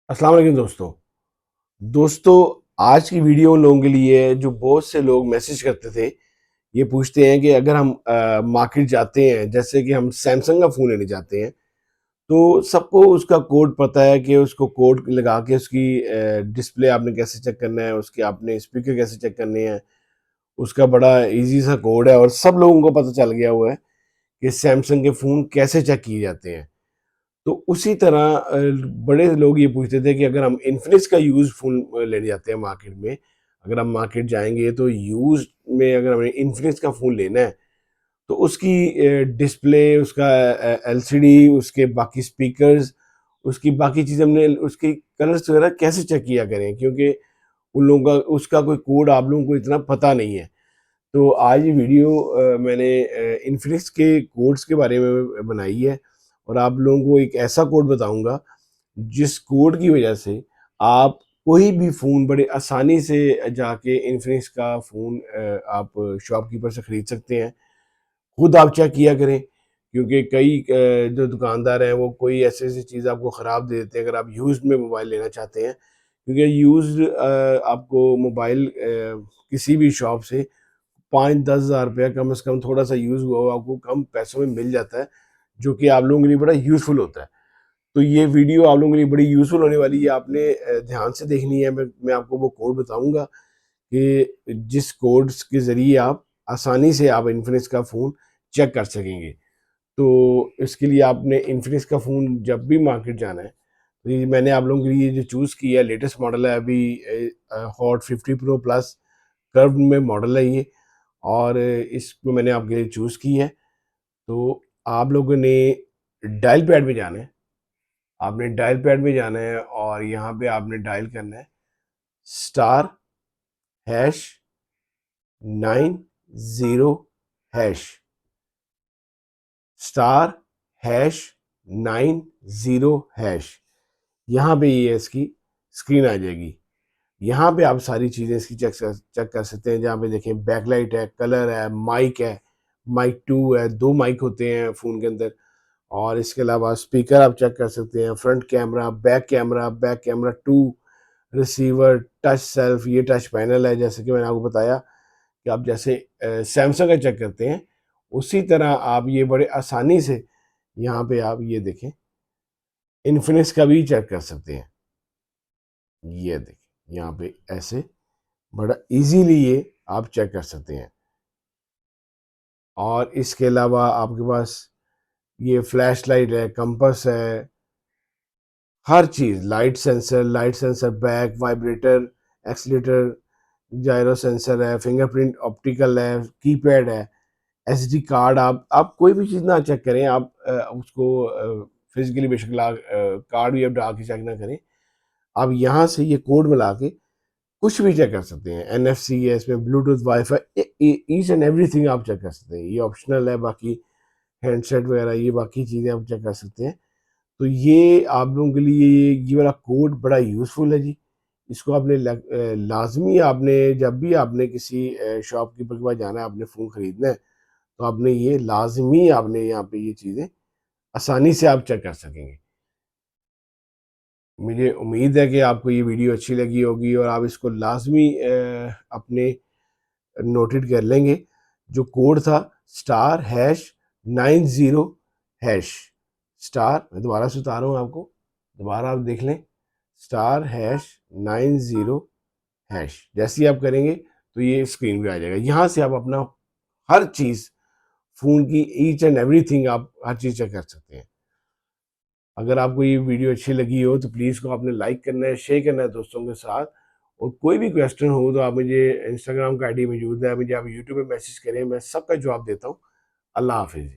अस्सलाम वालेकुम दोस्तों। दोस्तों, आज की वीडियो उन लोगों के लिए है जो बहुत से लोग मैसेज करते थे। ये पूछते हैं कि अगर हम मार्केट जाते हैं, जैसे कि हम सैमसंग का फ़ोन लेने जाते हैं, तो सबको उसका कोड पता है कि उसको कोड लगा के उसकी डिस्प्ले आपने कैसे चेक करना है, उसके आपने स्पीकर कैसे चेक करने हैं। उसका बड़ा ईज़ी सा कोड है और सब लोगों को पता चल गया हुआ है कि सैमसंग के फ़ोन कैसे चेक किए जाते हैं। तो उसी तरह बड़े लोग ये पूछते थे कि अगर हम इन्फिनिक्स का यूज़ फ़ोन लेने जाते हैं मार्केट में, अगर हम मार्केट जाएँगे तो यूज़ में अगर हमें इन्फिनिक्स का फ़ोन लेना है, तो उसकी डिस्प्ले, उसका एलसीडी, उसके बाकी स्पीकर्स, उसकी बाकी चीज़ें हमने उसकी कलर्स वगैरह कैसे चेक किया करें? क्योंकि उन लोगों का उसका कोई कोड आप लोगों को इतना पता नहीं है। तो आज ये वीडियो मैंने इन्फिनिक्स के कोड्स के बारे में बनाई है और आप लोगों को एक ऐसा कोड बताऊंगा जिस कोड की वजह से आप कोई भी फ़ोन बड़े आसानी से जाके इन्फिनिक्स का फ़ोन आप शॉपकीपर से ख़रीद सकते हैं। खुद आप चेक किया करें, क्योंकि कई जो दुकानदार हैं वो कोई ऐसी-ऐसी चीज़ आपको ख़राब दे देते हैं अगर आप यूज़्ड में मोबाइल लेना चाहते हैं। क्योंकि यूज़्ड आपको मोबाइल किसी भी शॉप से 5-10 हज़ार रुपया कम से कम थोड़ा-सा यूज़ हुआ हुआ आपको कम पैसों में मिल जाता है, जो कि आप लोगों के लिए बड़ा यूज़फुल होता है। तो ये वीडियो आप लोगों के लिए बड़ी यूज़फुल होने वाली है, आपने ध्यान से देखनी है। मैं आपको वो कोड बताऊँगा कि जिस कोड्स के ज़रिए आप आसानी से आप इन्फिनिक्स का फ़ोन चेक कर सकेंगे। तो इसके लिए आपने इन्फिनिक्स का फ़ोन जब भी मार्केट जाना है, तो ये मैंने आप लोगों के लिए जो चूज़ किया है लेटेस्ट मॉडल है अभी हॉट 50 प्रो प्लस कर्व में मॉडल है ये, और इसको मैंने आपके लिए चूज़ की है। तो आप लोगों ने डायल पैड में जाना है, आपने डायल पैड में जाना है और यहाँ पे आपने डायल करना है star hash 90 hash, star hash 90 hash. यहाँ पे ये इसकी स्क्रीन आ जाएगी। यहाँ पे आप सारी चीज़ें इसकी चेक कर सकते हैं। जहाँ पे देखें बैकलाइट है, कलर है, माइक 2 है, 2 माइक होते हैं फ़ोन के अंदर, और इसके अलावा स्पीकर आप चेक कर सकते हैं, front camera, back camera 2, receiver, touch self, ये टच पैनल है जैसे कि मैंने आपको बताया कि आप जैसे सैमसंग का चेक करते हैं, उसी तरह आप ये बड़े आसानी से यहाँ पे आप ये देखें इन्फिनिक्स का भी चेक कर सकते हैं। ये देखिए यहाँ पे ऐसे बड़ा इजीली ये आप चेक कर सकते हैं। और इसके अलावा आपके पास ये फ्लैश लाइट है, कंपास है, हर चीज़, light sensor, back, vibrator, accelerator, gyro sensor है, फिंगरप्रिंट ऑप्टिकल है, कीपैड है, एसडी कार्ड। आप कोई भी चीज़ ना चेक करें, आप उसको फिजिकली बेशक कार्ड भी आप डाल के चेक ना करें, आप यहाँ से ये कोड मिला के कुछ भी चेक कर सकते हैं। एनएफसी है इसमें, Bluetooth, wifi, each and everything आप चेक कर सकते हैं। ये ऑप्शनल है, बाकी हैंडसेट वगैरह ये बाकी चीज़ें आप चेक कर सकते हैं। तो ये आप लोगों के लिए ये वाला कोड बड़ा यूज़फुल है जी। इसको आपने लाज़मी आपने जब भी आपने किसी शॉपकीपर के पास जाना है, आपने फ़ोन खरीदना है, तो आपने ये लाज़मी आपने यहाँ पे ये चीज़ें आसानी से आप चेक कर सकेंगे। मुझे उम्मीद है कि आपको ये वीडियो अच्छी लगी होगी और आप इसको लाज़मी अपने नोटेड कर लेंगे। जो कोड था स्टार हैश 90 हैश, स्टार, मैं दोबारा से बता रहा हूँ आपको, दोबारा आप देख लें, स्टार हैश 90 हैश। जैसे ही आप करेंगे तो ये स्क्रीन पे आ जाएगा। यहाँ से आप अपना हर चीज़, फ़ोन की ईच एंड एवरीथिंग आप हर चीज़ चेक कर सकते हैं। अगर आपको ये वीडियो अच्छी लगी हो तो प्लीज़ को आपने लाइक करना है, शेयर करना है दोस्तों के साथ, और कोई भी क्वेश्चन हो तो आप मुझे, इंस्टाग्राम का आईडी मौजूद है, मुझे आप यूट्यूब पे मैसेज करें, मैं सबका जवाब देता हूँ। अल्लाह हाफ़िज़।